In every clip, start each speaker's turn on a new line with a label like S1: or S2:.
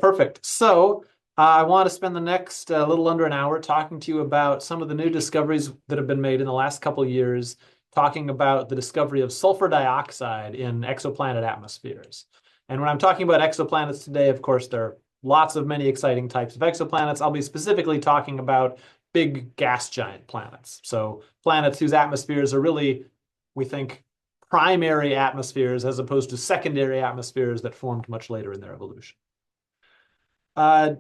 S1: perfect. So I want to spend the next little under an hour talking to you about some of the new discoveries that have been made in the last couple of years, talking about the discovery of sulfur dioxide in exoplanet atmospheres. And when I'm talking about exoplanets today, of course, there are lots of many exciting types of exoplanets. I'll be specifically talking about big gas giant planets. So planets whose atmospheres are really, we think, primary atmospheres as opposed to secondary atmospheres that formed much later in their evolution.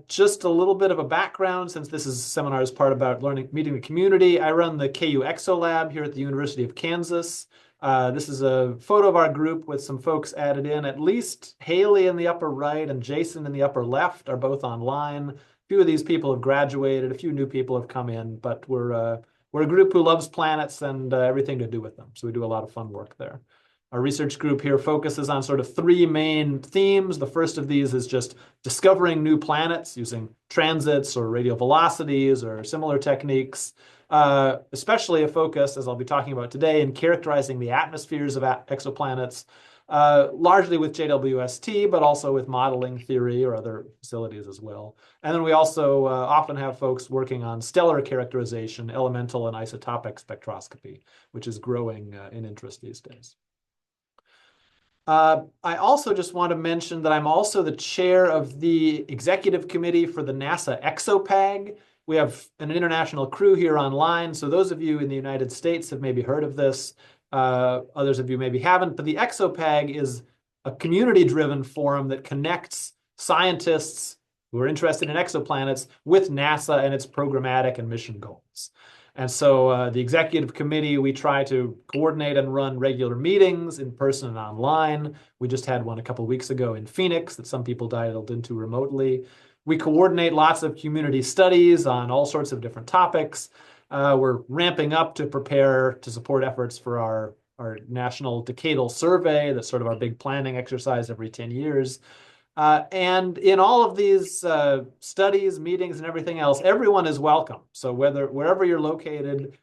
S1: Just a little bit of a background, since this is a seminar is part about meeting the community. I run the KU Exo Lab here at the University of Kansas. This is a photo of our group with some folks added in. At least Haley in the upper right and Jason in the upper left are both online. A few of these people have graduated. A few new people have come in, but we're a group who loves planets and everything to do with them. So we do a lot of fun work there. Our research group here focuses on sort of three main themes. The first of these is just discovering new planets using transits or radial velocities or similar techniques, especially a focus, as I'll be talking about today, in characterizing the atmospheres of exoplanets, largely with JWST, but also with modeling theory or other facilities as well. And then we also often have folks working on stellar characterization, elemental and isotopic spectroscopy, which is growing in interest these days. I also just want to mention that I'm also the chair of the executive committee for the NASA ExoPag. We have an international crew here online, so those of you in the United States have maybe heard of this. Others of you maybe haven't, but the ExoPag is a community-driven forum that connects scientists who are interested in exoplanets with NASA and its programmatic and mission goals. And so the executive committee, we try to coordinate and run regular meetings in person and online. We just had one a couple of weeks ago in Phoenix that some people dialed into remotely. We coordinate lots of community studies on all sorts of different topics. We're ramping up to prepare to support efforts for our national decadal survey. That's sort of our big planning exercise every 10 years. And in all of these studies, meetings, and everything else, everyone is welcome. So wherever you're located,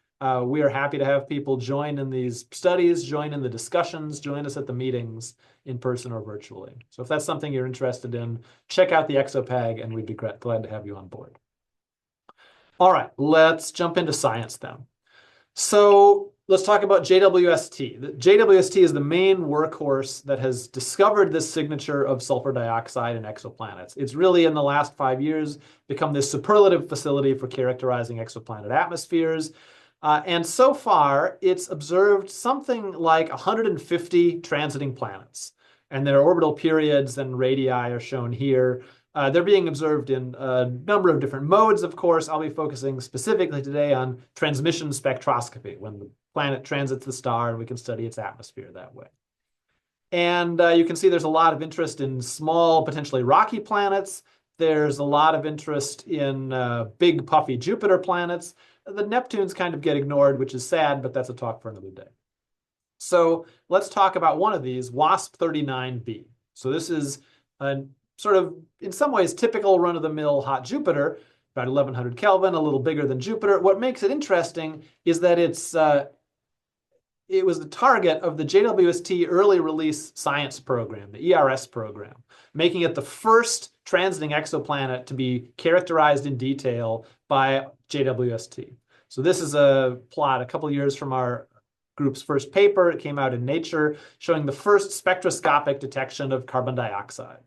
S1: we are happy to have people join in these studies, join in the discussions, join us at the meetings in person or virtually. So if that's something you're interested in, check out the ExoPag, and we'd be glad to have you on board. All right, let's jump into science then. So let's talk about JWST. The JWST is the main workhorse that has discovered this signature of sulfur dioxide in exoplanets. It's really, in the last 5 years, become this superlative facility for characterizing exoplanet atmospheres. And so far, it's observed something like 150 transiting planets. And their orbital periods and radii are shown here. They're being observed in a number of different modes, of course. I'll be focusing specifically today on transmission spectroscopy, when the planet transits the star and we can study its atmosphere that way. And you can see there's a lot of interest in small, potentially rocky planets. There's a lot of interest in big, puffy Jupiter planets. The Neptunes kind of get ignored, which is sad, but that's a talk for another day. So let's talk about one of these, WASP-39b. So this is a sort of, in some ways, typical run-of-the-mill hot Jupiter, about 1100 Kelvin, a little bigger than Jupiter. What makes it interesting is that it was the target of the JWST early release science program, the ERS program, making it the first transiting exoplanet to be characterized in detail by JWST. So this is a plot a couple years from our group's first paper. It came out in Nature, showing the first spectroscopic detection of carbon dioxide.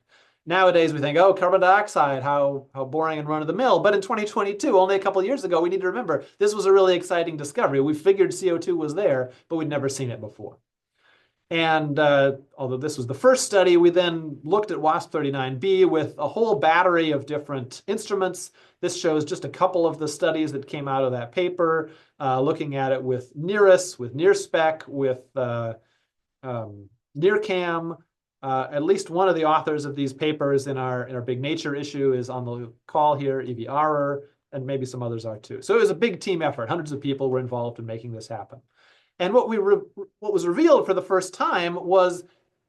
S1: Nowadays, we think, oh, carbon dioxide, how boring and run-of-the-mill. But in 2022, only a couple of years ago, we need to remember, this was a really exciting discovery. We figured CO2 was there, but we'd never seen it before. And although this was the first study, we then looked at WASP-39b with a whole battery of different instruments. This shows just a couple of the studies that came out of that paper, looking at it with NIRISS, with NIRSpec, with NIRCam. At least one of the authors of these papers in our big Nature issue is on the call here, Evie Arer, and maybe some others are too. So it was a big team effort. Hundreds of people were involved in making this happen. And what was revealed for the first time was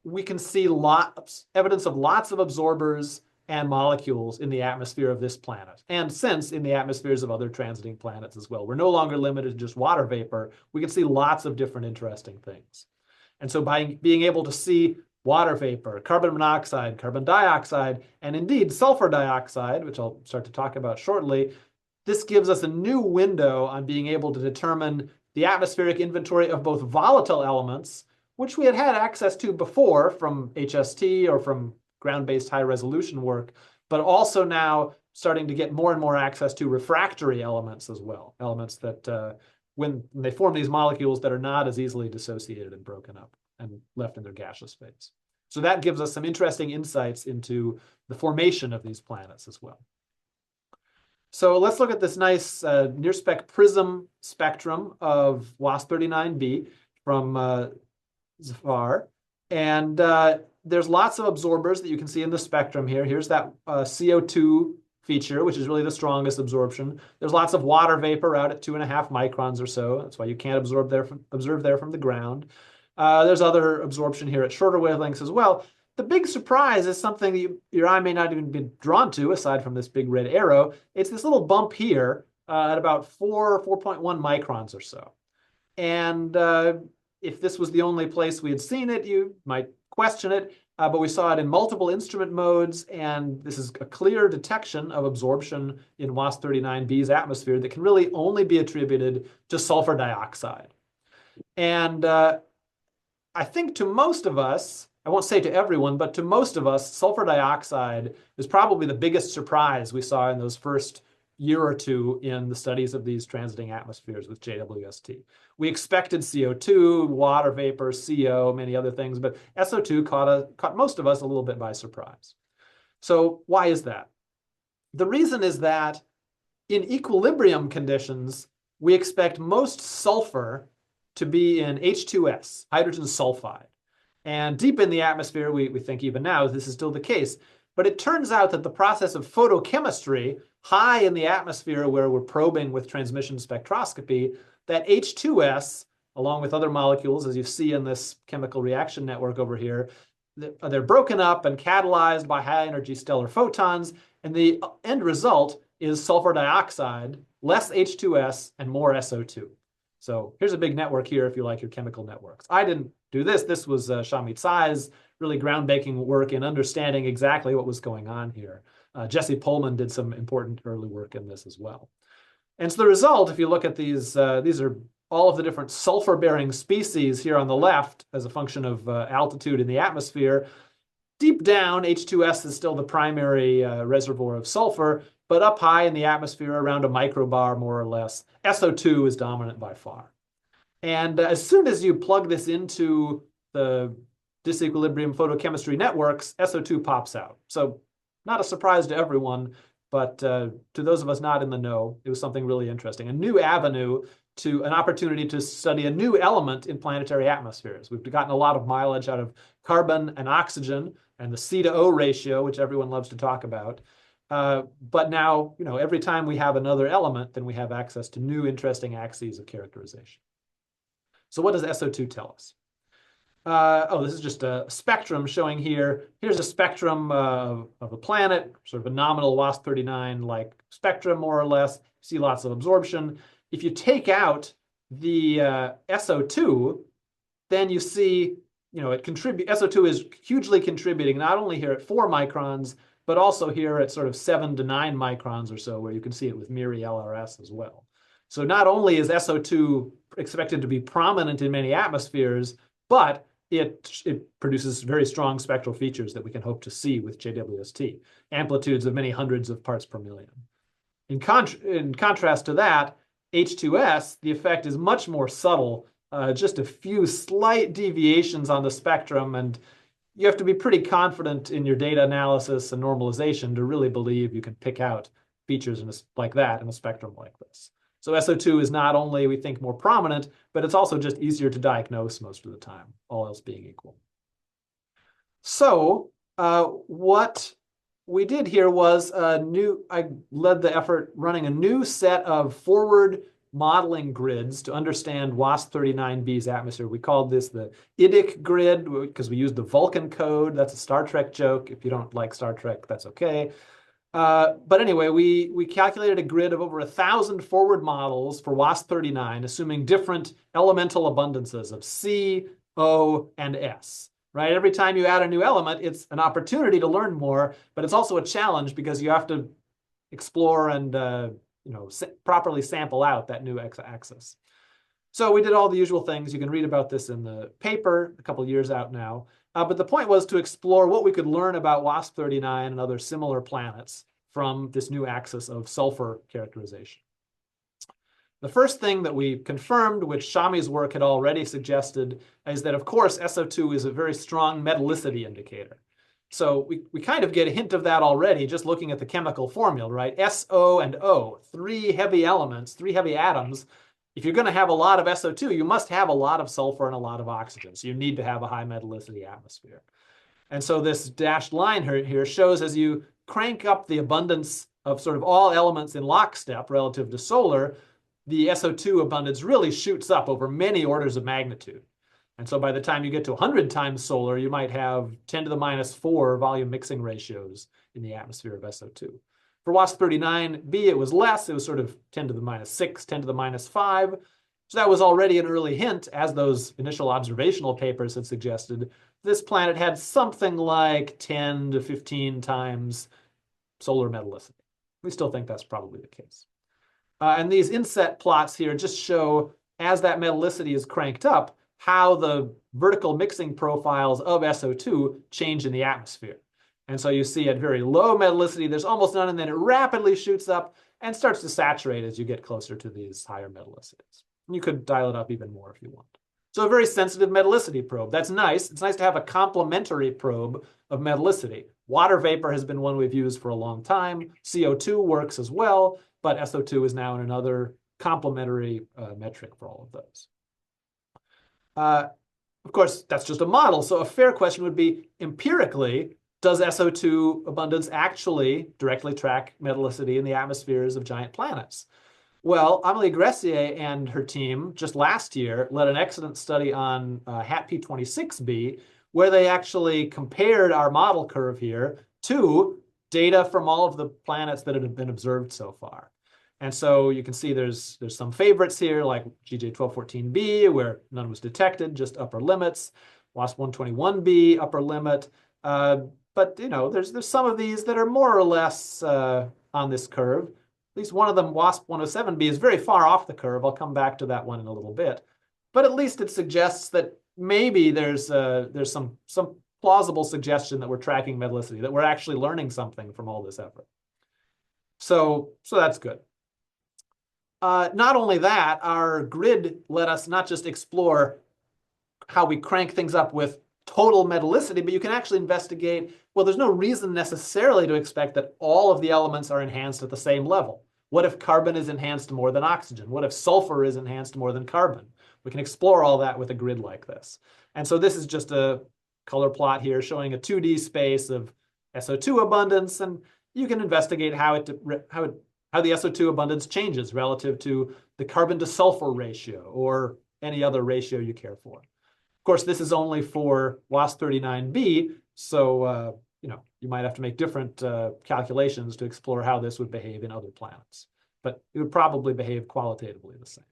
S1: we can see evidence of lots of absorbers and molecules in the atmosphere of this planet, and since in the atmospheres of other transiting planets as well. We're no longer limited to just water vapor. We can see lots of different interesting things. And so by being able to see water vapor, carbon monoxide, carbon dioxide, and indeed sulfur dioxide, which I'll start to talk about shortly. This gives us a new window on being able to determine the atmospheric inventory of both volatile elements, which we had had access to before from HST or from ground-based high-resolution work, but also now starting to get more and more access to refractory elements as well, elements that when they form these molecules that are not as easily dissociated and broken up and left in their gaseous phase. So that gives us some interesting insights into the formation of these planets as well. So let's look at this nice near-spec prism spectrum of WASP-39b from Zafar. And there's lots of absorbers that you can see in the spectrum here. Here's that CO2 feature, which is really the strongest absorption. There's lots of water vapor out at 2.5 microns or so. That's why you can't observe there from the ground. There's other absorption here at shorter wavelengths as well. The big surprise is something that your eye may not even be drawn to, aside from this big red arrow. It's this little bump here at about 4.1 microns or so. And if this was the only place we had seen it, you might question it. But we saw it in multiple instrument modes, and this is a clear detection of absorption in WASP-39b's atmosphere that can really only be attributed to sulfur dioxide. And I think to most of us, I won't say to everyone, but to most of us, sulfur dioxide is probably the biggest surprise we saw in those first year or two in the studies of these transiting atmospheres with JWST. We expected CO2, water vapor, CO, many other things, but SO2 caught most of us a little bit by surprise. So why is that? The reason is that in equilibrium conditions, we expect most sulfur to be in H2S, hydrogen sulfide. And deep in the atmosphere, we think even now this is still the case. But it turns out that the process of photochemistry, high in the atmosphere where we're probing with transmission spectroscopy, that H2S, along with other molecules, as you see in this chemical reaction network over here, they're broken up and catalyzed by high-energy stellar photons, and the end result is sulfur dioxide, less H2S, and more SO2. So here's a big network here if you like your chemical networks. I didn't do this. This was Shamit Tsai's really groundbreaking work in understanding exactly what was going on here. Jesse Pullman did some important early work in this as well. And so the result, if you look at these are all of the different sulfur-bearing species here on the left as a function of altitude in the atmosphere. Deep down, H2S is still the primary reservoir of sulfur, but up high in the atmosphere, around a microbar more or less, SO2 is dominant by far. And as soon as you plug this into the disequilibrium photochemistry networks, SO2 pops out. So not a surprise to everyone, but to those of us not in the know, it was something really interesting. A new avenue to an opportunity to study a new element in planetary atmospheres. We've gotten a lot of mileage out of carbon and oxygen and the C to O ratio, which everyone loves to talk about. But now, every time we have another element, then we have access to new interesting axes of characterization. So what does SO2 tell us? This is just a spectrum showing here. Here's a spectrum of a planet, sort of a nominal WASP-39-like spectrum, more or less. You see lots of absorption. If you take out the SO2, then you see, SO2 is hugely contributing, not only here at 4 microns, but also here at sort of 7 to 9 microns or so, where you can see it with MIRI LRS as well. So not only is SO2 expected to be prominent in many atmospheres, but it produces very strong spectral features that we can hope to see with JWST, amplitudes of many hundreds of parts per million. In contrast to that, H2S, the effect is much more subtle, just a few slight deviations on the spectrum, and you have to be pretty confident in your data analysis and normalization to really believe you can pick out features like that in a spectrum like this. So SO2 is not only, we think, more prominent, but it's also just easier to diagnose most of the time, all else being equal. So what we did here was I led the effort running a new set of forward modeling grids to understand WASP-39b's atmosphere. We called this the IDIC grid because we used the Vulcan code. That's a Star Trek joke. If you don't like Star Trek, that's okay. But anyway, we calculated a grid of over 1,000 forward models for WASP-39, assuming different elemental abundances of C, O, and S. right? Every time you add a new element, it's an opportunity to learn more, but it's also a challenge because you have to explore and properly sample out that new x-axis. So we did all the usual things. You can read about this in the paper a couple of years out now. But the point was to explore what we could learn about WASP-39 and other similar planets from this new axis of sulfur characterization. The first thing that we confirmed, which Shami's work had already suggested, is that, of course, SO2 is a very strong metallicity indicator. So we kind of get a hint of that already just looking at the chemical formula, right? SO and O, three heavy elements, three heavy atoms. If you're going to have a lot of SO2, you must have a lot of sulfur and a lot of oxygen. So you need to have a high metallicity atmosphere. And so this dashed line here shows as you crank up the abundance of sort of all elements in lockstep relative to solar, the SO2 abundance really shoots up over many orders of magnitude. And so by the time you get to 100 times solar, you might have 10 to the minus 4 volume mixing ratios in the atmosphere of SO2. For WASP-39b, it was less. It was sort of 10 to the minus 6, 10 to the minus 5. So that was already an early hint, as those initial observational papers had suggested. This planet had something like 10 to 15 times solar metallicity. We still think that's probably the case. And these inset plots here just show, as that metallicity is cranked up, how the vertical mixing profiles of SO2 change in the atmosphere. And so you see at very low metallicity, there's almost none, and then it rapidly shoots up and starts to saturate as you get closer to these higher metallicities. And you could dial it up even more if you want. So a very sensitive metallicity probe. That's nice. It's nice to have a complementary probe of metallicity. Water vapor has been one we've used for a long time. CO2 works as well, but SO2 is now in another complementary metric for all of those. Of course, that's just a model. So a fair question would be, empirically, does SO2 abundance actually directly track metallicity in the atmospheres of giant planets? Well, Amélie Gressier and her team just last year led an excellent study on HAT P26b, where they actually compared our model curve here to data from all of the planets that have been observed so far. And so you can see there's some favorites here, like GJ1214b, where none was detected, just upper limits. WASP-121b, upper limit. But there's some of these that are more or less on this curve. At least one of them, WASP-107b, is very far off the curve. I'll come back to that one in a little bit. But at least it suggests that maybe there's some plausible suggestion that we're tracking metallicity, that we're actually learning something from all this effort. So that's good. Not only that, our grid let us not just explore how we crank things up with total metallicity, but you can actually investigate, well, there's no reason necessarily to expect that all of the elements are enhanced at the same level. What if carbon is enhanced more than oxygen? What if sulfur is enhanced more than carbon? We can explore all that with a grid like this. And so this is just a color plot here showing a 2D space of SO2 abundance, and you can investigate how the SO2 abundance changes relative to the carbon to sulfur ratio or any other ratio you care for. Of course, this is only for WASP-39b, so you might have to make different calculations to explore how this would behave in other planets. But it would probably behave qualitatively the same.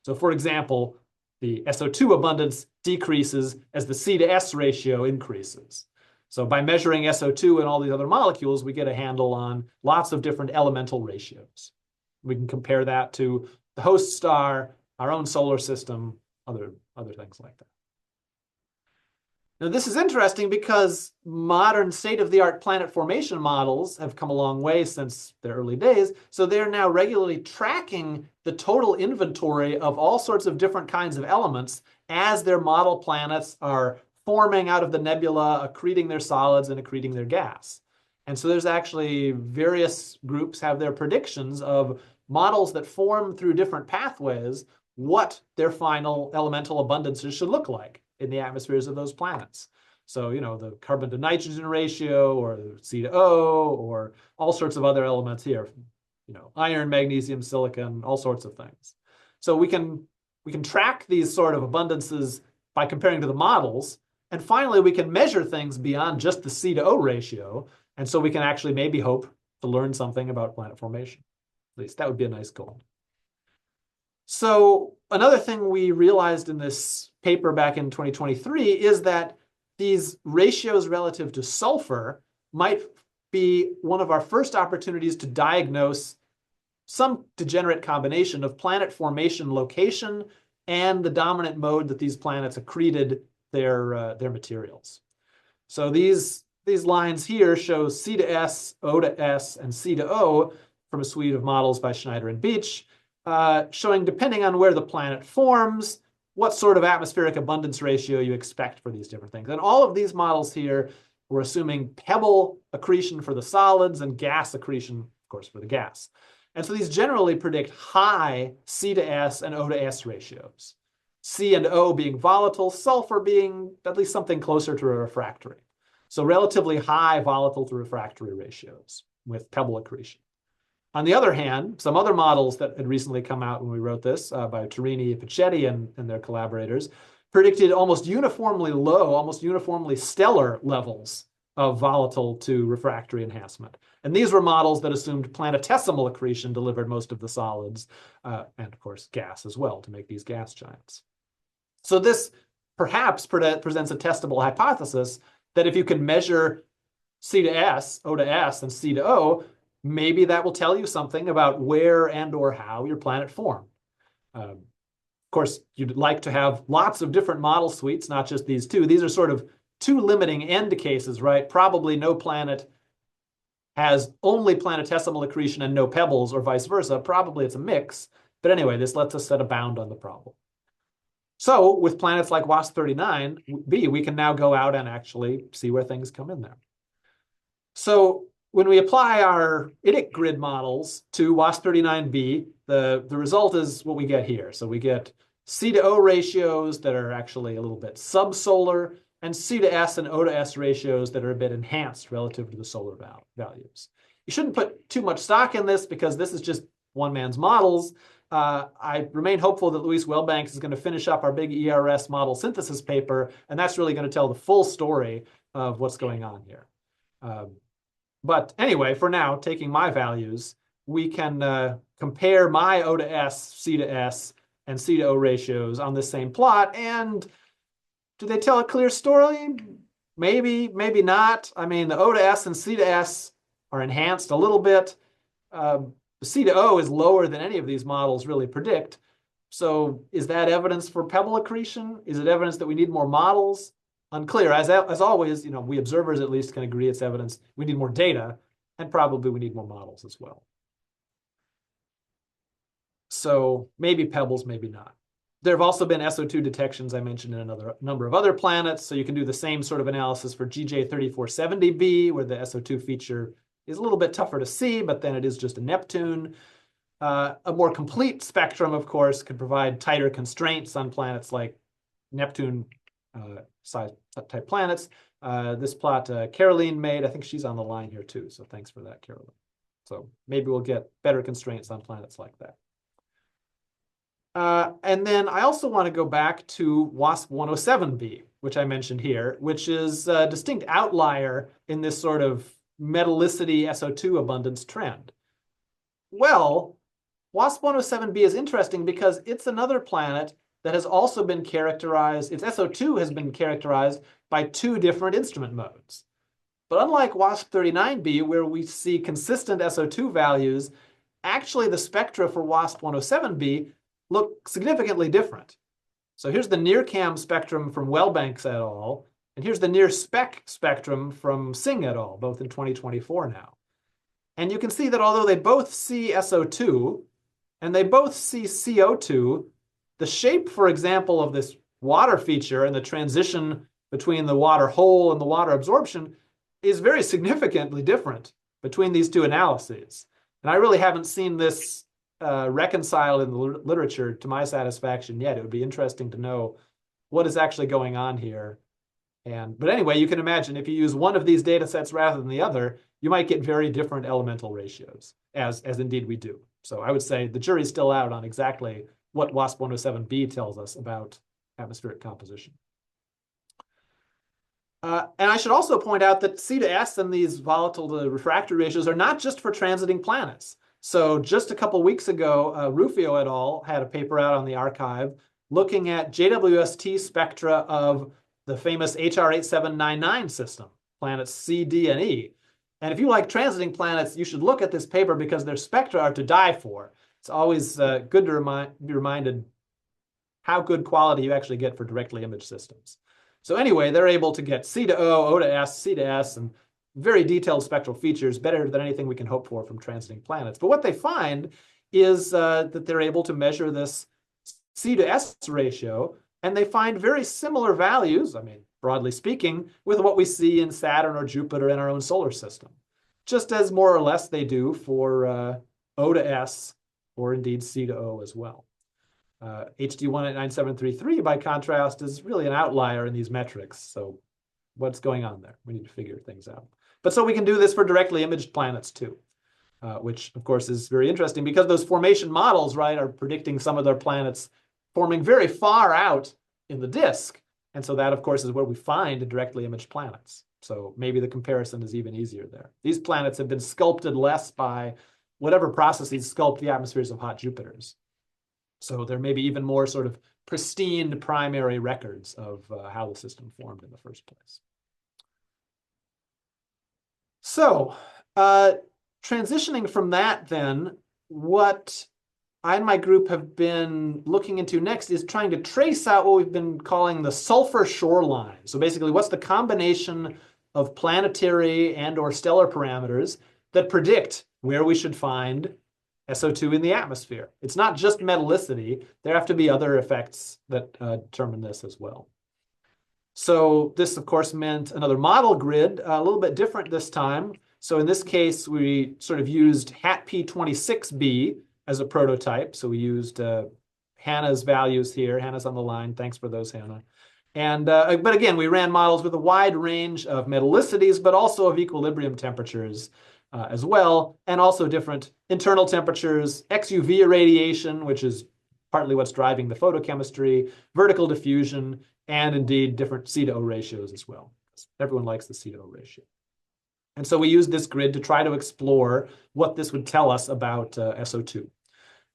S1: So for example, the SO2 abundance decreases as the C to S ratio increases. So by measuring SO2 and all these other molecules, we get a handle on lots of different elemental ratios. We can compare that to the host star, our own solar system, other things like that. Now, this is interesting because modern state-of-the-art planet formation models have come a long way since their early days. So they're now regularly tracking the total inventory of all sorts of different kinds of elements as their model planets are forming out of the nebula, accreting their solids and accreting their gas. And so there's actually various groups have their predictions of models that form through different pathways, what their final elemental abundances should look like in the atmospheres of those planets. So, the carbon to nitrogen ratio or the C to O or all sorts of other elements here, iron, magnesium, silicon, all sorts of things. So we can track these sort of abundances by comparing to the models. And finally, we can measure things beyond just the C to O ratio. And so we can actually maybe hope to learn something about planet formation. At least that would be a nice goal. So another thing we realized in this paper back in 2023 is that these ratios relative to sulfur might be one of our first opportunities to diagnose some degenerate combination of planet formation location and the dominant mode that these planets accreted their materials. So these lines here show C to S, O to S, and C to O from a suite of models by Schneider and Beach, showing, depending on where the planet forms, what sort of atmospheric abundance ratio you expect for these different things. And all of these models here, we're assuming pebble accretion for the solids and gas accretion, of course, for the gas. And so these generally predict high C to S and O to S ratios. C and O being volatile, sulfur being at least something closer to a refractory. So relatively high volatile to refractory ratios with pebble accretion. On the other hand, some other models that had recently come out when we wrote this by Turini, Picchetti, and their collaborators predicted almost uniformly low, almost uniformly stellar levels of volatile to refractory enhancement. And these were models that assumed planetesimal accretion delivered most of the solids, and of course gas as well to make these gas giants. So this perhaps presents a testable hypothesis that if you can measure C to S, O to S, and C to O, maybe that will tell you something about where and or how your planet formed. Of course, you'd like to have lots of different model suites, not just these two. These are sort of two limiting end cases, right? Probably no planet has only planetesimal accretion and no pebbles, or vice versa. Probably it's a mix. But anyway, this lets us set a bound on the problem. So with planets like WST39b, we can now go out and actually see where things come in there. So when we apply our IDIC grid models to WST39b, the result is what we get here. So we get C to O ratios that are actually a little bit subsolar, and C to S and O to S ratios that are a bit enhanced relative to the solar values. You shouldn't put too much stock in this because this is just one man's models. I remain hopeful that Luis Wellbanks is going to finish up our big ERS model synthesis paper, and that's really going to tell the full story of what's going on here. But anyway, for now, taking my values, we can compare my O to S, C to S, and C to O ratios on this same plot. And do they tell a clear story? Maybe, maybe not. I mean, the O to S and C to S are enhanced a little bit. The C to O is lower than any of these models really predict. So is that evidence for pebble accretion? Is it evidence that we need more models? Unclear. As always, you know, we observers at least can agree it's evidence we need more data, and probably we need more models as well. So maybe pebbles, maybe not. There have also been SO2 detections I mentioned in another number of other planets, so you can do the same sort of analysis for GJ3470b, where the SO2 feature is a little bit tougher to see, but then it is just a Neptune. A more complete spectrum, of course, could provide tighter constraints on planets like Neptune size type planets. This plot Caroline made, I think she's on the line here too, so thanks for that, Caroline. So maybe we'll get better constraints on planets like that. And then I also want to go back to WST107b, which I mentioned here, which is a distinct outlier in this sort of metallicity SO2 abundance trend. Well, WST107b is interesting because it's another planet that has also been characterized, its SO2 has been characterized by two different instrument modes. But unlike WST39b, where we see consistent SO2 values, actually the spectra for WST107b look significantly different. So here's the NIRCam spectrum from Wellbanks et al., and here's the NIRSpec spectrum from Singh et al., both in 2024 now. And you can see that although they both see SO2 and they both see CO2, the shape, for example, of this water feature and the transition between the water hole and the water absorption is very significantly different between these two analyses. And I really haven't seen this reconciled in the literature to my satisfaction yet. It would be interesting to know what is actually going on here. But anyway, you can imagine if you use one of these data sets rather than the other, you might get very different elemental ratios, as indeed we do. So I would say the jury's still out on exactly what WST107b tells us about atmospheric composition. And I should also point out that C to S and these volatile to refractory ratios are not just for transiting planets. So just a couple weeks ago, Rufio et al. Had a paper out on the archive looking at JWST spectra of the famous HR8799 system, planets C, D, and E. And if you like transiting planets, you should look at this paper because their spectra are to die for. It's always good to be reminded how good quality you actually get for directly imaged systems. So anyway, they're able to get C to O, O to S, C to S, and very detailed spectral features, better than anything we can hope for from transiting planets. But what they find is that they're able to measure this C to S ratio, and they find very similar values, I mean, broadly speaking, with what we see in Saturn or Jupiter in our own solar system, just as more or less they do for O to S, or indeed C to O as well. HD 19733, by contrast, is really an outlier in these metrics. So what's going on there? We need to figure things out. But so we can do this for directly imaged planets too, which of course is very interesting because those formation models, right, are predicting some of their planets forming very far out in the disk. And so that, of course, is where we find directly imaged planets. So maybe the comparison is even easier there. These planets have been sculpted less by whatever processes sculpt the atmospheres of hot Jupiters. So there may be even more sort of pristine primary records of how the system formed in the first place. So transitioning from that then, what I and my group have been looking into next is trying to trace out what we've been calling the sulfur shoreline. So basically, what's the combination of planetary and or stellar parameters that predict where we should find SO2 in the atmosphere? It's not just metallicity. There have to be other effects that determine this as well. So this, of course, meant another model grid, a little bit different this time. So in this case, we sort of used HAT-P26b as a prototype. So we used Hannah's values here. Hannah's on the line. Thanks for those, Hannah. And but again, we ran models with a wide range of metallicities, but also of equilibrium temperatures as well, and also different internal temperatures, XUV irradiation, which is partly what's driving the photochemistry, vertical diffusion, and indeed different C to O ratios as well. Everyone likes the C to O ratio. And so we used this grid to try to explore what this would tell us about SO2.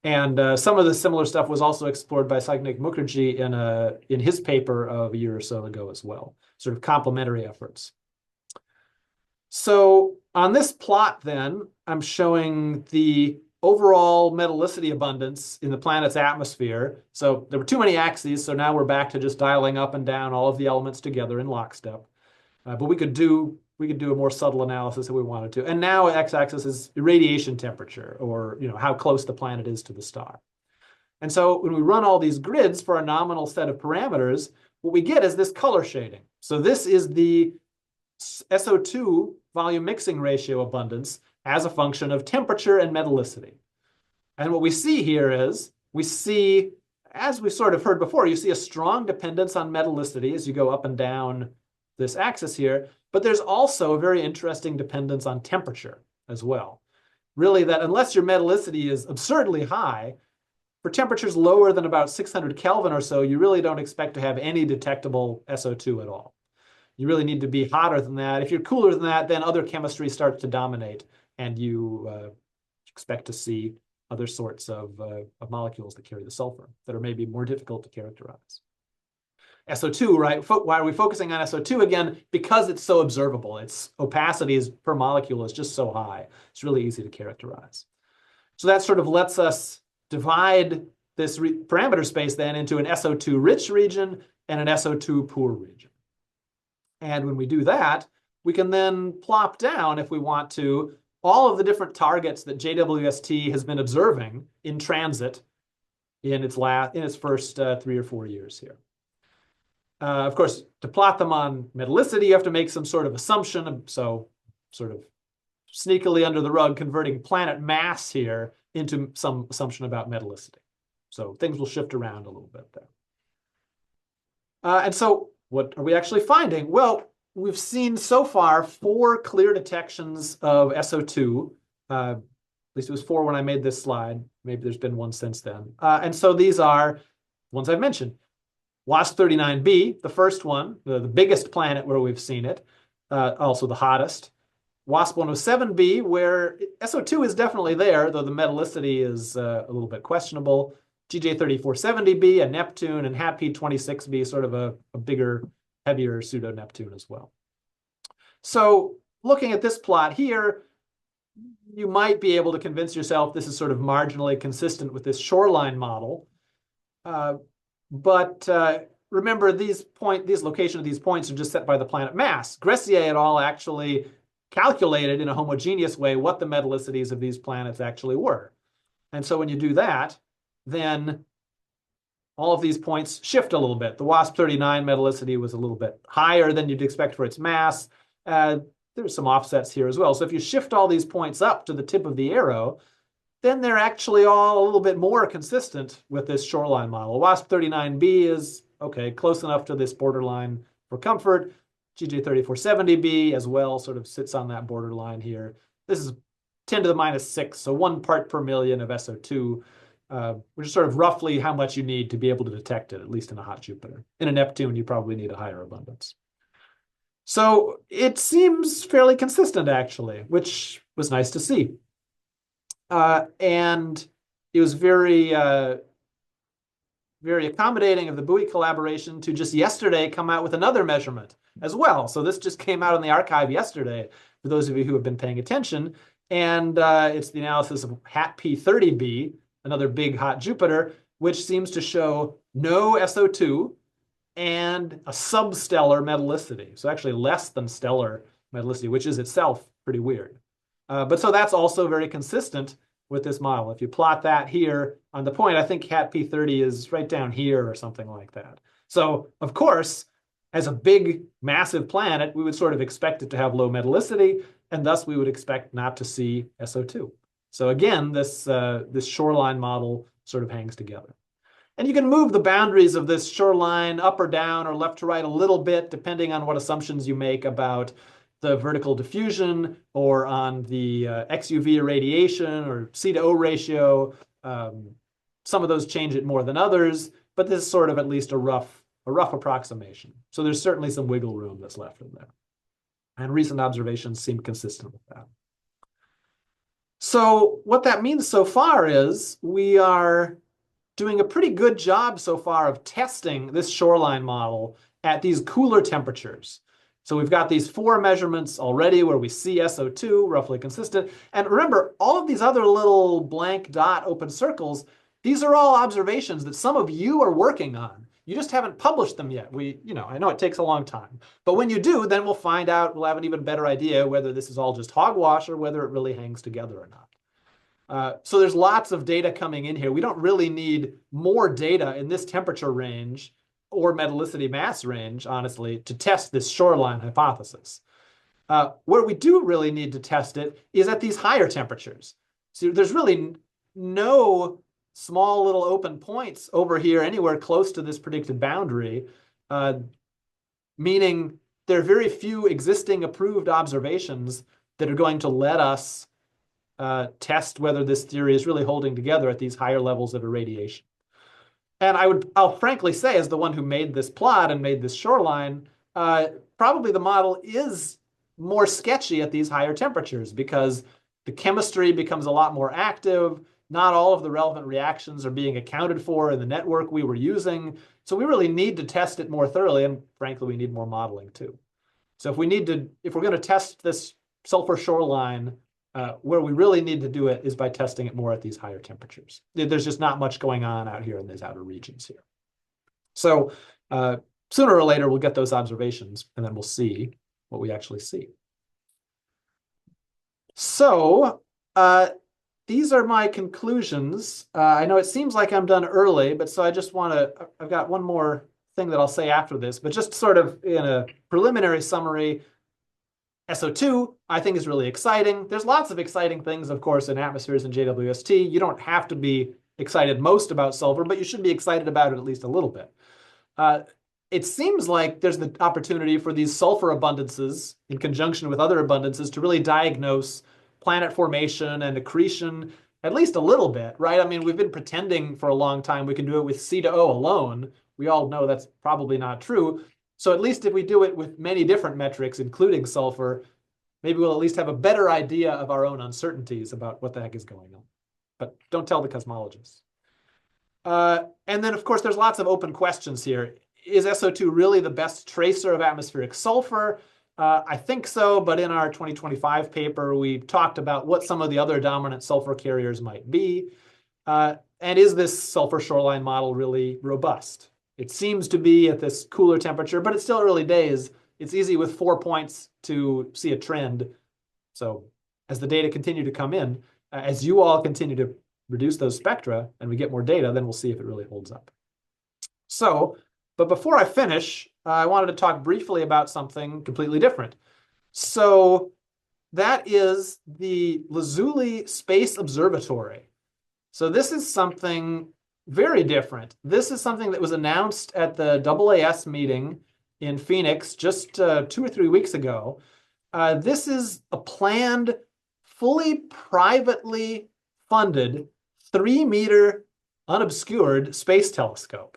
S1: And some of the similar stuff was also explored by Sagnik Mukherjee in his paper of a year or so ago as well, sort of complementary efforts. So on this plot then, I'm showing the overall metallicity abundance in the planet's atmosphere. So there were too many axes, so now we're back to just dialing up and down all of the elements together in lockstep. But we could do a more subtle analysis if we wanted to. And now x-axis is irradiation temperature, or how close the planet is to the star. And so when we run all these grids for a nominal set of parameters, what we get is this color shading. So this is the SO2 volume mixing ratio abundance as a function of temperature and metallicity. And what we see here is, we see, as we sort of heard before, you see a strong dependence on metallicity as you go up and down this axis here, but there's also a very interesting dependence on temperature as well. Really, that unless your metallicity is absurdly high, for temperatures lower than about 600 Kelvin or so, you really don't expect to have any detectable SO2 at all. You really need to be hotter than that. If you're cooler than that, then other chemistry starts to dominate, and you expect to see other sorts of molecules that carry the sulfur that are maybe more difficult to characterize. SO2, right? Why are we focusing on SO2 again? Because it's so observable. Its opacity per molecule is just so high. It's really easy to characterize. So that sort of lets us divide this parameter space then into an SO2 rich region and an SO2 poor region. And when we do that, we can then plop down, if we want to, all of the different targets that JWST has been observing in transit in its first 3 or 4 years here. Of course, to plot them on metallicity, you have to make some sort of assumption. So sort of sneakily under the rug, converting planet mass here into some assumption about metallicity. So things will shift around a little bit there. And so what are we actually finding? Well, we've seen so far 4 clear detections of SO2. At least it was 4 when I made this slide. Maybe there's been one since then. And so these are ones I've mentioned. WASP-39b, the first one, the biggest planet where we've seen it, also the hottest. WASP-107b, where SO2 is definitely there, though the metallicity is a little bit questionable. GJ-3470b, a Neptune, and HAT-P26b, sort of a bigger heavier pseudo-Neptune as well. So looking at this plot here, you might be able to convince yourself this is sort of marginally consistent with this shoreline model. But remember, these location of these points are just set by the planet mass. Gressier et al. Actually calculated in a homogeneous way what the metallicities of these planets actually were. And so when you do that, then all of these points shift a little bit. The WASP-39 metallicity was a little bit higher than you'd expect for its mass. There's some offsets here as well. So if you shift all these points up to the tip of the arrow, then they're actually all a little bit more consistent with this shoreline model. WASP-39b is, okay, close enough to this borderline for comfort. GJ3470b as well sort of sits on that borderline here. This is 10 to the minus 6, so 1 part per million of SO2, which is sort of roughly how much you need to be able to detect it, at least in a hot Jupiter. In a Neptune, you probably need a higher abundance. So it seems fairly consistent, actually, which was nice to see. And it was very, very accommodating of the Buoy collaboration to just yesterday come out with another measurement as well. So this just came out in the archive yesterday, for those of you who have been paying attention. And it's the analysis of HAT P30b, another big hot Jupiter, which seems to show no SO2 and a substellar metallicity. So actually less than stellar metallicity, which is itself pretty weird. But so that's also very consistent with this model. If you plot that here on the point, I think HAT P30 is right down here or something like that. So of course, as a big, massive planet, we would sort of expect it to have low metallicity, and thus we would expect not to see SO2. So again, this shoreline model sort of hangs together. And you can move the boundaries of this shoreline up or down or left to right a little bit, depending on what assumptions you make about the vertical diffusion or on the XUV irradiation or C to O ratio. Some of those change it more than others, but this is sort of at least a rough approximation. So there's certainly some wiggle room that's left in there. And recent observations seem consistent with that. So what that means so far is we are doing a pretty good job so far of testing this shoreline model at these cooler temperatures. So we've got these 4 measurements already where we see SO2, roughly consistent. And remember, all of these other little blank dot open circles, these are all observations that some of you are working on. You just haven't published them yet. I know it takes a long time. But when you do, then we'll find out, we'll have an even better idea whether this is all just hogwash or whether it really hangs together or not. So there's lots of data coming in here. We don't really need more data in this temperature range or metallicity mass range, honestly, to test this shoreline hypothesis. Where we do really need to test it is at these higher temperatures. So there's really no small little open points over here anywhere close to this predicted boundary, meaning there are very few existing approved observations that are going to let us test whether this theory is really holding together at these higher levels of irradiation. And I'll frankly say, as the one who made this plot and made this shoreline, probably the model is more sketchy at these higher temperatures because the chemistry becomes a lot more active. Not all of the relevant reactions are being accounted for in the network we were using. So we really need to test it more thoroughly. And frankly, we need more modeling too. So if we're going to test this sulfur shoreline, where we really need to do it is by testing it more at these higher temperatures. There's just not much going on out here in these outer regions here. So sooner or later, we'll get those observations, and then we'll see what we actually see. So these are my conclusions. I know it seems like I'm done early, but so I just want to, I've got one more thing that I'll say after this, but just sort of in a preliminary summary, SO2, I think, is really exciting. There's lots of exciting things, of course, in atmospheres and JWST. You don't have to be excited most about sulfur, but you should be excited about it at least a little bit. It seems like there's the opportunity for these sulfur abundances in conjunction with other abundances to really diagnose planet formation and accretion at least a little bit, right? I mean, we've been pretending for a long time we can do it with C to O alone. We all know that's probably not true. So at least if we do it with many different metrics, including sulfur, maybe we'll at least have a better idea of our own uncertainties about what the heck is going on. But don't tell the cosmologists. And then, of course, there's lots of open questions here. is SO2 really the best tracer of atmospheric sulfur? I think so, but in our 2025 paper, we talked about what some of the other dominant sulfur carriers might be. And is this sulfur shoreline model really robust? It seems to be at this cooler temperature, but it's still early days. It's easy with 4 points to see a trend. So as the data continue to come in, as you all continue to reduce those spectra and we get more data, then we'll see if it really holds up. So, but before I finish, I wanted to talk briefly about something completely different. So that is the Lazuli Space Observatory. So this is something very different. This is something that was announced at the AAS meeting in Phoenix just 2 or 3 weeks ago. This is a planned, fully privately funded 3-meter unobscured space telescope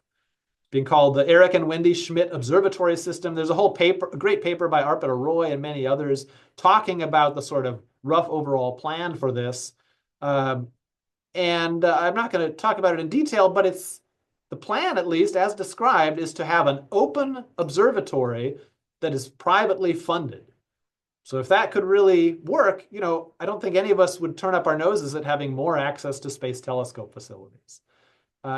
S1: being called the Eric and Wendy Schmidt Observatory System. There's a whole paper, a great paper by Arpita Roy and many others talking about the sort of rough overall plan for this. And I'm not going to talk about it in detail, but it's the plan, at least as described, is to have an open observatory that is privately funded. So if that could really work, you know, I don't think any of us would turn up our noses at having more access to space telescope facilities.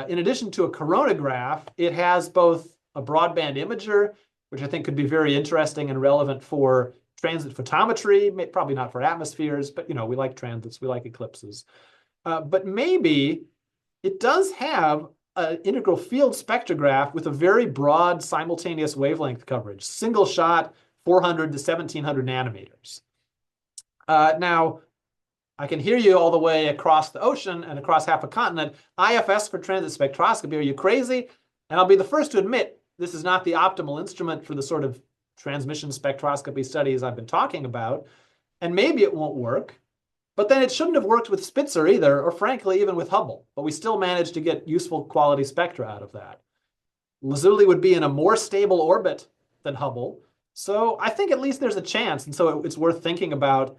S1: In addition to a coronagraph, it has both a broadband imager, which I think could be very interesting and relevant for transit photometry, probably not for atmospheres, but you know, we like transits, we like eclipses. But maybe it does have an integral field spectrograph with a very broad simultaneous wavelength coverage, single shot, 400 to 1700 nanometers. Now, I can hear you all the way across the ocean and across half a continent. IFS for transit spectroscopy, are you crazy? And I'll be the first to admit, this is not the optimal instrument for the sort of transmission spectroscopy studies I've been talking about. And maybe it won't work. But then it shouldn't have worked with Spitzer either, or frankly, even with Hubble. But we still managed to get useful quality spectra out of that. Lazuli would be in a more stable orbit than Hubble. So I think at least there's a chance. And so it's worth thinking about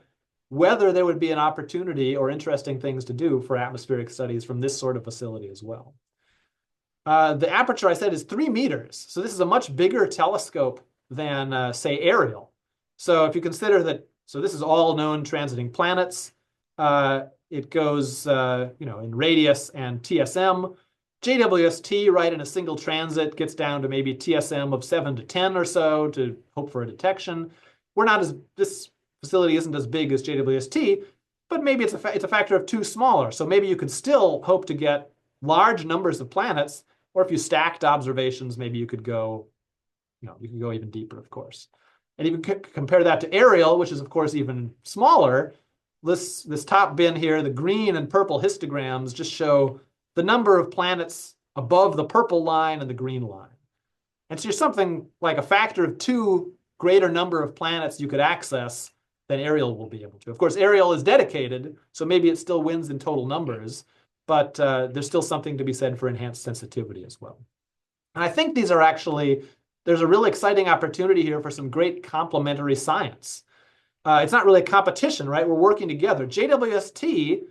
S1: whether there would be an opportunity or interesting things to do for atmospheric studies from this sort of facility as well. The aperture, I said, is 3 meters. So this is a much bigger telescope than, say, ARIEL. So if you consider that, so this is all known transiting planets. It goes, you know, in radius and TSM. JWST, right, in a single transit gets down to maybe TSM of 7 to 10 or so to hope for a detection. We're not as, this facility isn't as big as JWST, but maybe it's a factor of 2 smaller. So maybe you could still hope to get large numbers of planets, or if you stacked observations, maybe you could go, you know, you can go even deeper, of course. And even compare that to ARIEL, which is, of course, even smaller. This top bin here, the green and purple histograms just show the number of planets above the purple line and the green line. And so you're something like a factor of 2 greater number of planets you could access than ARIEL will be able to. Of course, ARIEL is dedicated, so maybe it still wins in total numbers, but there's still something to be said for enhanced sensitivity as well. And I think these are actually, there's a really exciting opportunity here for some great complementary science. It's not really a competition, right? We're working together. JWST,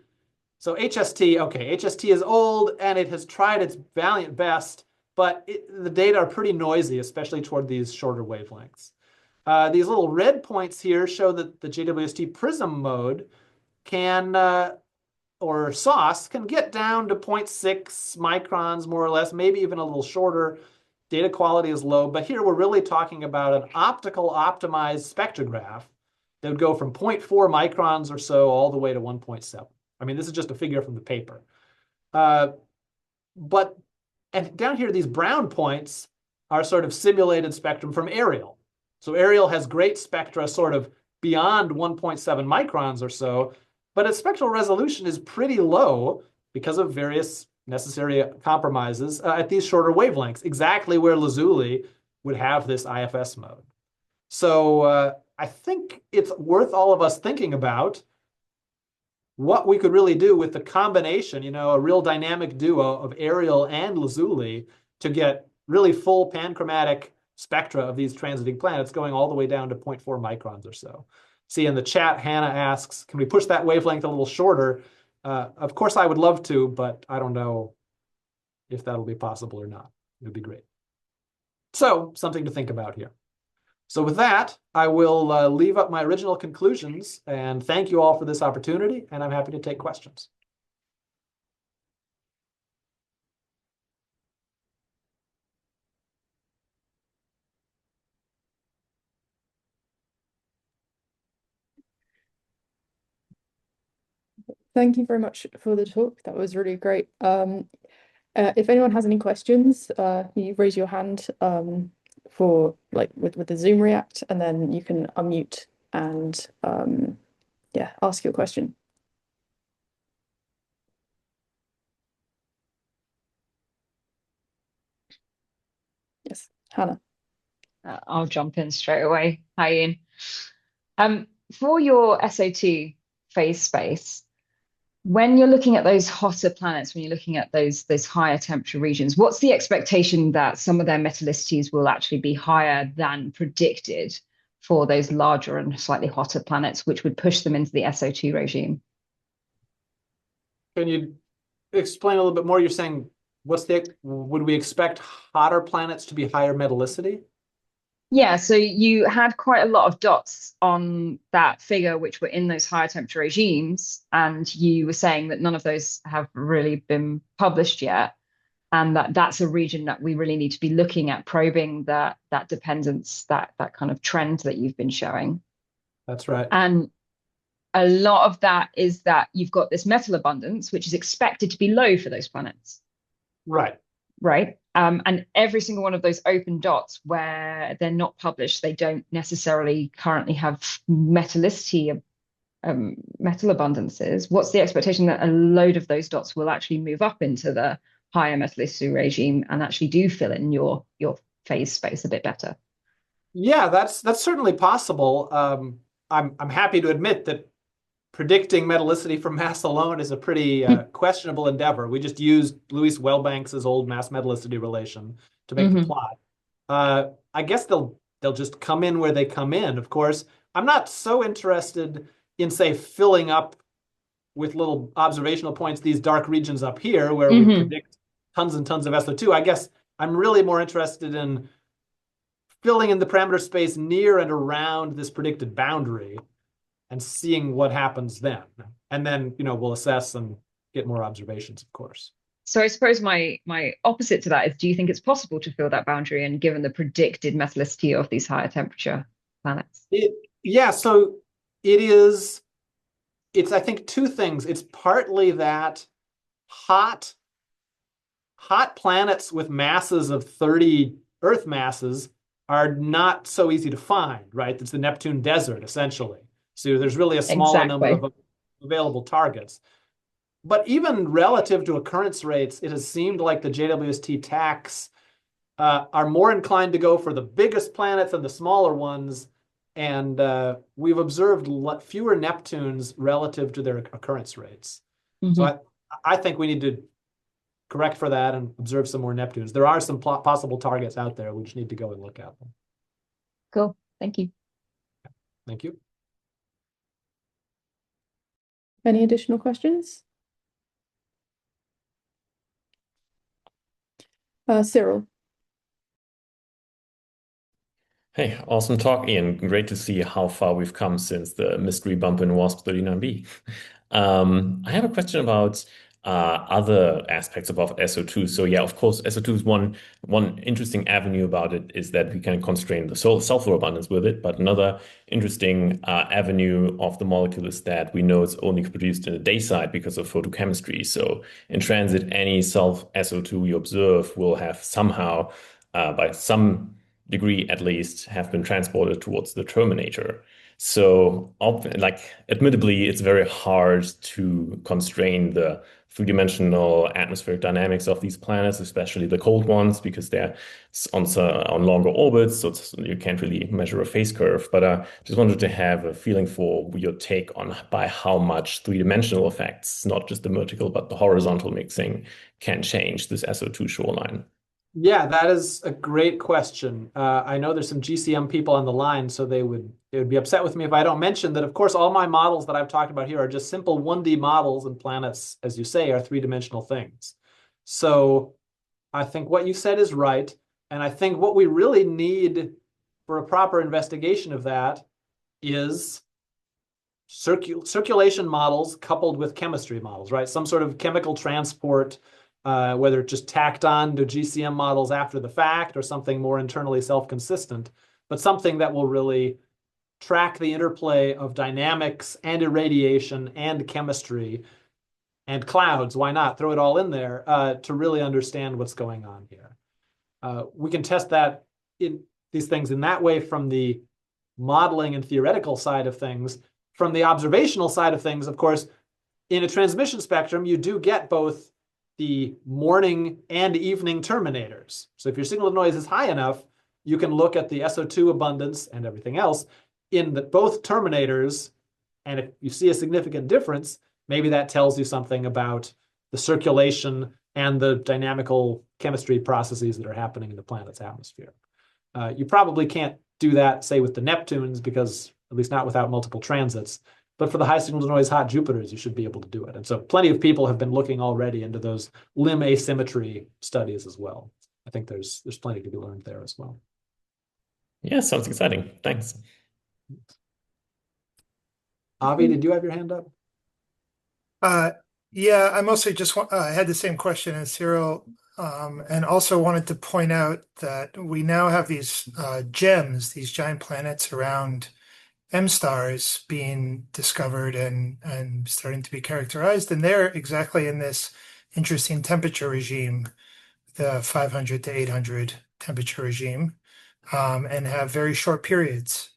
S1: so HST, okay, HST is old and it has tried its valiant best, but the data are pretty noisy, especially toward these shorter wavelengths. These little red points here show that the JWST prism mode can, or SOS, can get down to 0.6 microns, more or less, maybe even a little shorter. Data quality is low, but here we're really talking about an optical optimized spectrograph that would go from 0.4 microns or so all the way to 1.7. I mean, this is just a figure from the paper. And down here, these brown points are sort of simulated spectrum from ARIEL. So ARIEL has great spectra sort of beyond 1.7 microns or so, but its spectral resolution is pretty low because of various necessary compromises at these shorter wavelengths, exactly where Lazuli would have this IFS mode. So I think it's worth all of us thinking about what we could really do with the combination, you know, a real dynamic duo of ARIEL and Lazuli to get really full panchromatic spectra of these transiting planets going all the way down to 0.4 microns or so. See, in the chat, Hannah asks, can we push that wavelength a little shorter? Of course, I would love to, but I don't know if that'll be possible or not. It would be great. So something to think about here. So with that, I will leave up my original conclusions and thank you all for this opportunity, and I'm happy to take questions.
S2: Thank you very much for the talk. That was really great. If anyone has any questions, you raise your hand for like with the Zoom React, and then you can unmute and yeah, ask your question. Yes, Hannah.
S3: I'll jump in straight away. Hi, Ian. For your SO2 phase space, when you're looking at those hotter planets, when you're looking at those higher temperature regions, what's the expectation that some of their metallicities will actually be higher than predicted for those larger and slightly hotter planets, which would push them into the SO2 regime?
S1: Can you explain a little bit more? You're saying, would we expect hotter planets to be higher metallicity?
S3: Yeah, so you had quite a lot of dots on that figure, which were in those higher temperature regimes, and you were saying that none of those have really been published yet, and that's a region that we really need to be looking at, probing that dependence, that kind of trend that you've been showing.
S1: That's right.
S3: And a lot of that is that you've got this metal abundance, which is expected to be low for those planets.
S1: Right.
S3: Right. And every single one of those open dots where they're not published, they don't necessarily currently have metallicity, metal abundances. What's the expectation that a load of those dots will actually move up into the higher metallicity regime and actually do fill in your phase space a bit better?
S1: Yeah, that's certainly possible. I'm happy to admit that predicting metallicity from mass alone is a pretty questionable endeavor. We just used Louis Wellbanks's old mass metallicity relation to make the plot. I guess they'll just come in where they come in. Of course, I'm not so interested in, say, filling up with little observational points these dark regions up here where we predict tons and tons of SO2. I guess I'm really more interested in filling in the parameter space near and around this predicted boundary and seeing what happens then. And then, we'll assess and get more observations, of course.
S3: So I suppose my opposite to that is, do you think it's possible to fill that boundary, and given the predicted metallicity of these higher temperature planets?
S1: Yeah, so it's I think two things. It's partly that hot planets with masses of 30 Earth masses are not so easy to find, right? It's the Neptune desert, essentially. So there's really a smaller number of available targets. But even relative to occurrence rates, it has seemed like the JWST tacks are more inclined to go for the biggest planets and the smaller ones. And we've observed fewer Neptunes relative to their occurrence rates. So I think we need to correct for that and observe some more Neptunes. There are some possible targets out there. We just need to go and look at them.
S3: Cool. Thank you.
S1: Thank you.
S2: Any additional questions? Cyril.
S4: Hey, awesome talk, Ian. Great to see how far we've come since the mystery bump in WASP 39b. I have a question about other aspects of SO2. So yeah, of course, SO2 is one interesting avenue about it is that we can constrain the sulfur abundance with it. But another interesting avenue of the molecule is that we know it's only produced in the day side because of photochemistry. So in transit, any SO2 we observe will have somehow, by some degree at least, have been transported towards the terminator. So, admittedly, it's very hard to constrain the three-dimensional atmospheric dynamics of these planets, especially the cold ones, because they're on longer orbits, so you can't really measure a phase curve. But just wanted to have a feeling for your take on by how much three-dimensional effects, not just the vertical, but the horizontal mixing, can change this SO2 shoreline.
S1: Yeah, that is a great question. I know there's some GCM people on the line, so they would be upset with me if I don't mention that, of course, all my models that I've talked about here are just simple 1D models, and planets, as you say, are three-dimensional things. So I think what you said is right. And I think what we really need for a proper investigation of that is circulation models coupled with chemistry models, right? Some sort of chemical transport, whether it's just tacked on to GCM models after the fact or something more internally self-consistent, but something that will really track the interplay of dynamics and irradiation and chemistry and clouds. Why not throw it all in there to really understand what's going on here? We can test that in these things in that way from the modeling and theoretical side of things. From the observational side of things, of course, in a transmission spectrum, you do get both the morning and evening terminators. So if your signal to noise is high enough, you can look at the SO2 abundance and everything else in both terminators. And if you see a significant difference, maybe that tells you something about the circulation and the dynamical chemistry processes that are happening in the planet's atmosphere. You probably can't do that, say, with the Neptunes, because at least not without multiple transits. But for the high signal to noise hot Jupiters, you should be able to do it. And so plenty of people have been looking already into those limb asymmetry studies as well. I think there's plenty to be learned there as well.
S4: Yeah, sounds exciting. Thanks.
S1: Avi, did you have your hand up?
S5: Yeah, I mostly just I had the same question as Cyril, and also wanted to point out that we now have these gems, these giant planets around M stars being discovered and starting to be characterized, and they're exactly in this interesting temperature regime, the 500 to 800 temperature regime, and have very short periods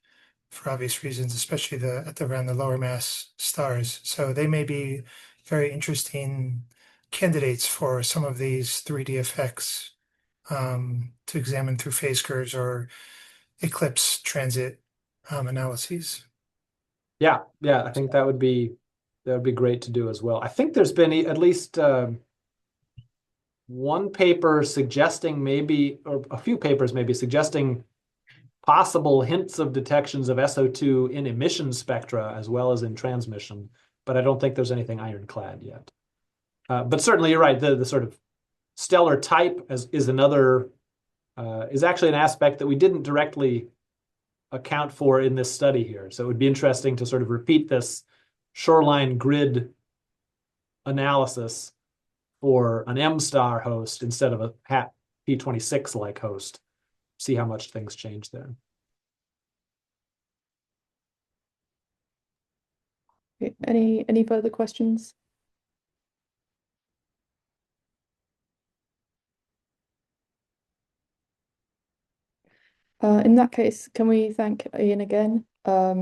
S5: for obvious reasons, especially around the lower mass stars. So they may be very interesting candidates for some of these 3D effects to examine through phase curves or eclipse transit analyses.
S1: Yeah, I think that would be great to do as well. I think there's been at least one paper suggesting maybe, or a few papers maybe suggesting possible hints of detections of SO2 in emission spectra as well as in transmission, but I don't think there's anything ironclad yet. But certainly you're right. The sort of stellar type is another is actually an aspect that we didn't directly account for in this study here. So it would be interesting to sort of repeat this shoreline grid analysis for an M star host instead of a HAT P26 like host. See how much things change there.
S2: Okay, any further questions? In that case, can we thank Ian again?